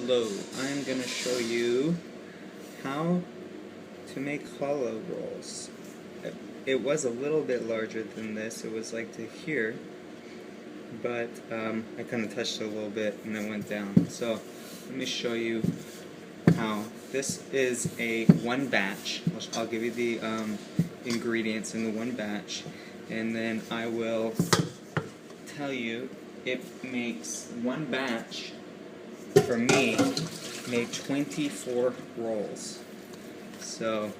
Hello, I'm going to show you how to make challah rolls. It was a little bit larger than this, it was like to here, but I kind of touched it a little bit and it went down. So let me show you how. This is a one batch. I'll give you the ingredients in the one batch, and then I will tell you it makes one batch. For me, made 24 rolls. So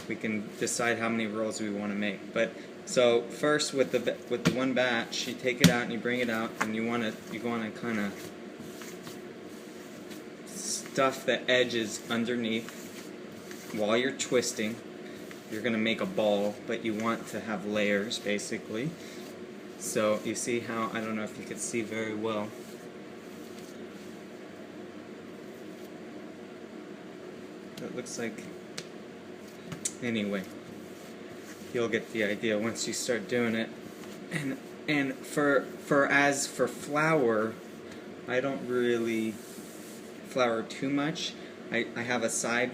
we can decide how many rolls we want to make. But so first, with the one batch, you take it out and you bring it out, and you want to kind of stuff the edges underneath while you're twisting. You're going to make a ball, but you want to have layers, basically. So you see how, I don't know if you can see very well. It looks like, anyway, you'll get the idea once you start doing it. And for flour, I don't really flour too much. I have a side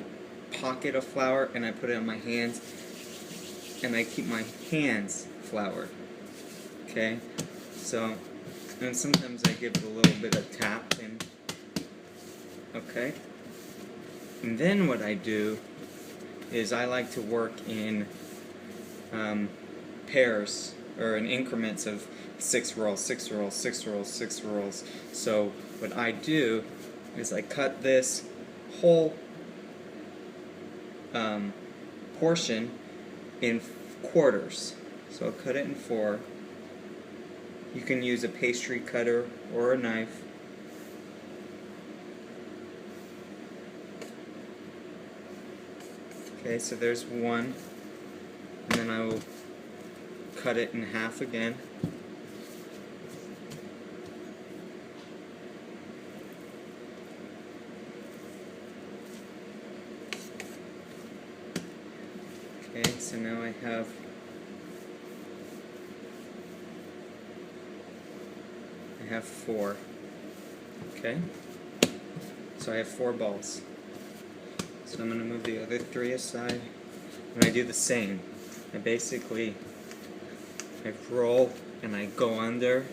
pocket of flour and I put it on my hands, and I keep my hands floured. Okay, so, and sometimes I give it a little bit of tap and okay. And then what I do is I like to work in pairs, or in increments of 6 rolls, 6 rolls, 6 rolls, 6 rolls. So what I do is I cut this whole portion in quarters. So I'll cut it in 4. You can use a pastry cutter or a knife. Okay, so there's one, and then I will cut it in half again. Okay, so now I have have 4. Okay, so I have 4 balls. So I'm going to move the other 3 aside, and I do the same. I roll and I go under,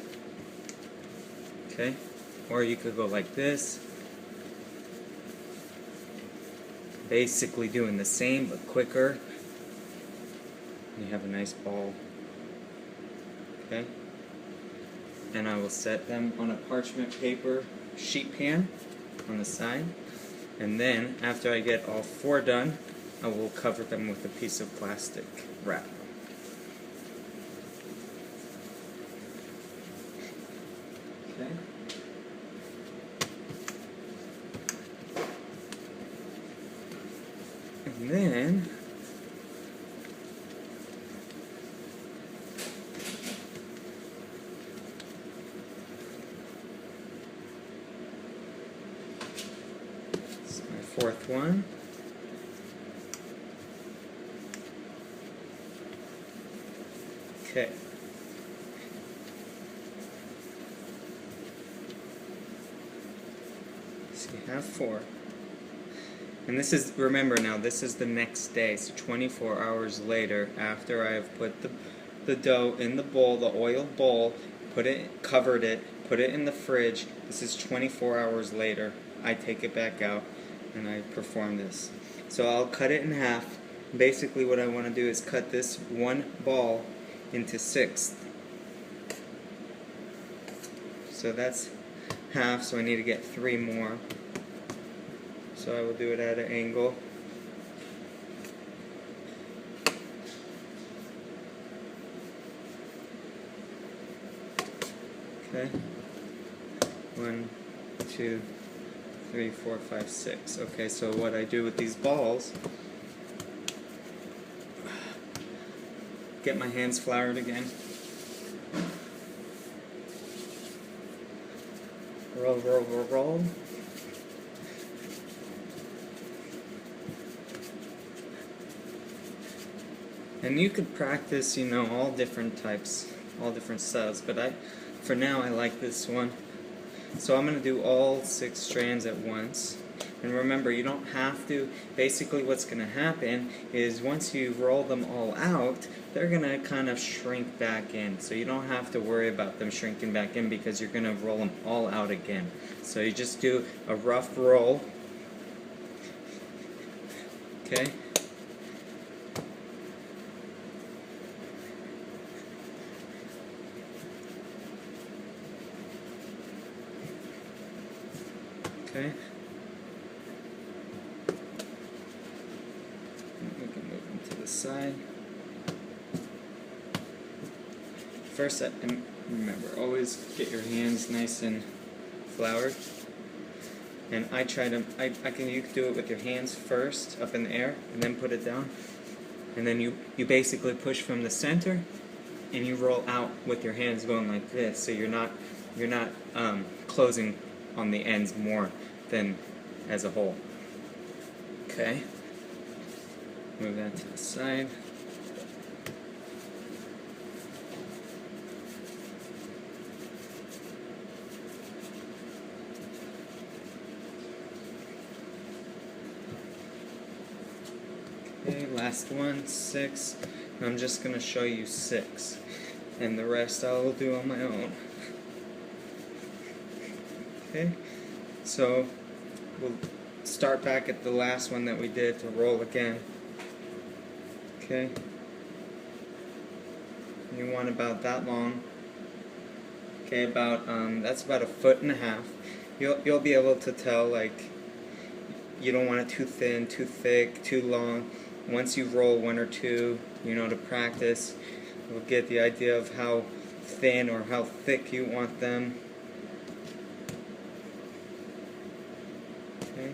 okay? Or you could go like this. Basically doing the same but quicker. And you have a nice ball, okay? And I will set them on a parchment paper sheet pan on the side. And then, after I get all 4 done, I will cover them with a piece of plastic wrap. Okay. And then, my 4th one. Okay. So you have 4. And this is, remember now, this is the next day, so 24 hours later, after I have put the dough in the bowl, the oiled bowl, covered it, put it in the fridge. This is 24 hours later. I take it back out and I perform this. So I'll cut it in half. Basically what I want to do is cut this one ball into 6. So that's half, so I need to get 3 more. So I will do it at an angle. Okay. 1, 2, 3, 4, 5, 6. Okay, so what I do with these balls, get my hands floured again. Roll, roll, roll, roll. And you could practice, you know, all different types, all different styles, but for now I like this one. So I'm going to do all 6 strands at once. And remember, you don't have to. Basically what's going to happen is once you roll them all out, they're going to kind of shrink back in. So you don't have to worry about them shrinking back in because you're going to roll them all out again. So you just do a rough roll. Okay? Okay? We can move them to the side. First, and remember, always get your hands nice and floured. And I can you can do it with your hands first, up in the air, and then put it down. And then you basically push from the center, and you roll out with your hands going like this. So you're not closing on the ends more than as a whole. Okay. Move that to the side. Okay, last one, 6. And I'm just going to show you 6. And the rest I will do on my own. Okay, so we'll start back at the last one that we did to roll again. Okay, you want about that long. Okay, about that's about 1.5 feet. You'll be able to tell, like, you don't want it too thin, too thick, too long. Once you roll 1 or 2, you know, to practice, you'll get the idea of how thin or how thick you want them. Okay,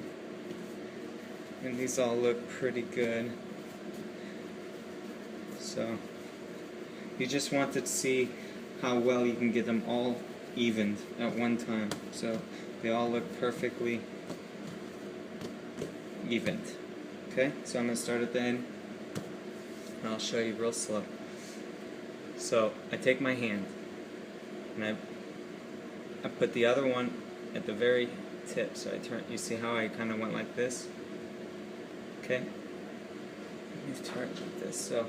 and these all look pretty good. So you just want to see how well you can get them all evened at one time, so they all look perfectly evened. Okay, so I'm going to start at the end, and I'll show you real slow. So I take my hand, and I put the other one at the very tip, so I turn. You see how I kind of went like this? Okay, let me turn like this. So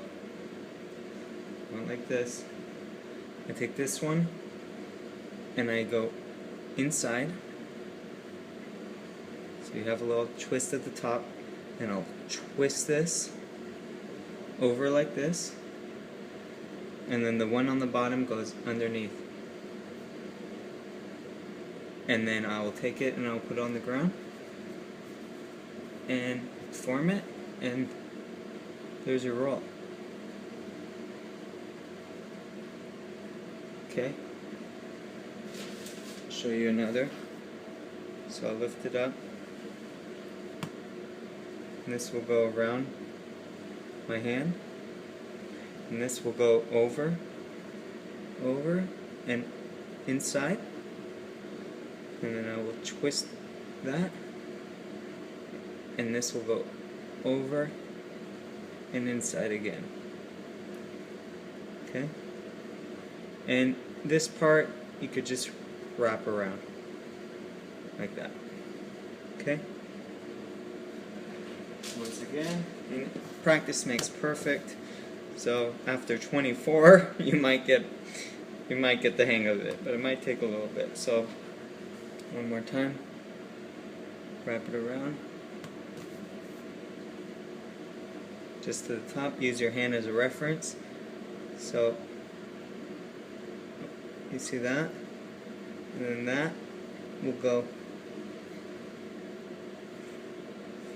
I went like this. I take this one, and I go inside. So you have a little twist at the top, and I'll twist this over like this, and then the one on the bottom goes underneath. And then I will take it and I'll put it on the ground and form it, and there's your roll. Okay, I'll show you another. So I'll lift it up, and this will go around my hand, and this will go over, and inside, and then I will twist that, and this will go over and inside again. Okay, and this part you could just wrap around like that. Okay, once again, and practice makes perfect. So after 24, you might get the hang of it, but it might take a little bit. So one more time, wrap it around, just to the top. Use your hand as a reference. So you see that, and then that will go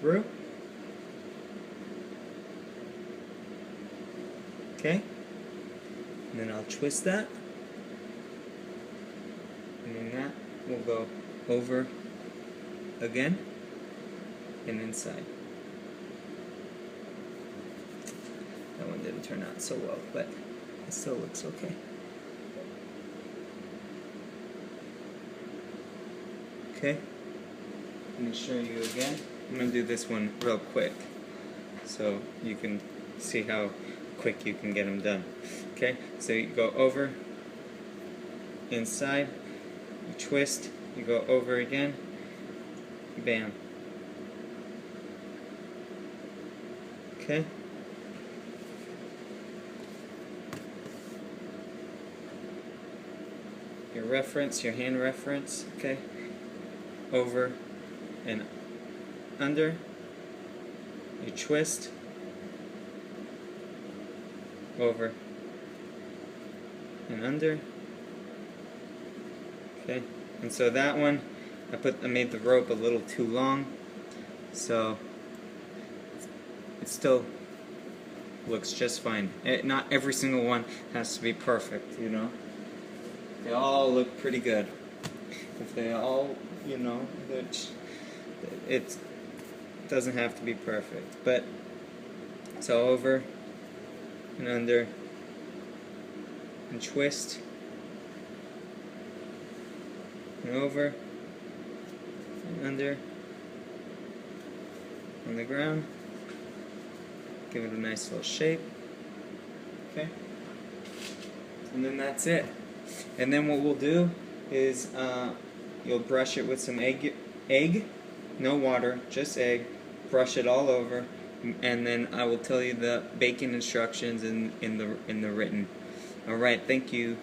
through. Okay, and then I'll twist that, and then that will go over again and inside. That one didn't turn out so well, but it still looks okay. Okay, let me show you again. I'm going to do this one real quick so you can see how quick you can get them done. Okay, so you go over, inside, you twist, you go over again, bam. Okay? Your reference, your hand reference, okay? Over and under. You twist, over and under. Okay, and so that one, I made the rope a little too long, so it still looks just fine. Not every single one has to be perfect, you know. They all look pretty good. If they all, you know, it doesn't have to be perfect. But so over and under and twist and over and under on the ground. Give it a nice little shape. Okay. And then that's it. And then what we'll do is you'll brush it with some egg, no water, just egg. Brush it all over, and then I will tell you the baking instructions in the written. All right, thank you.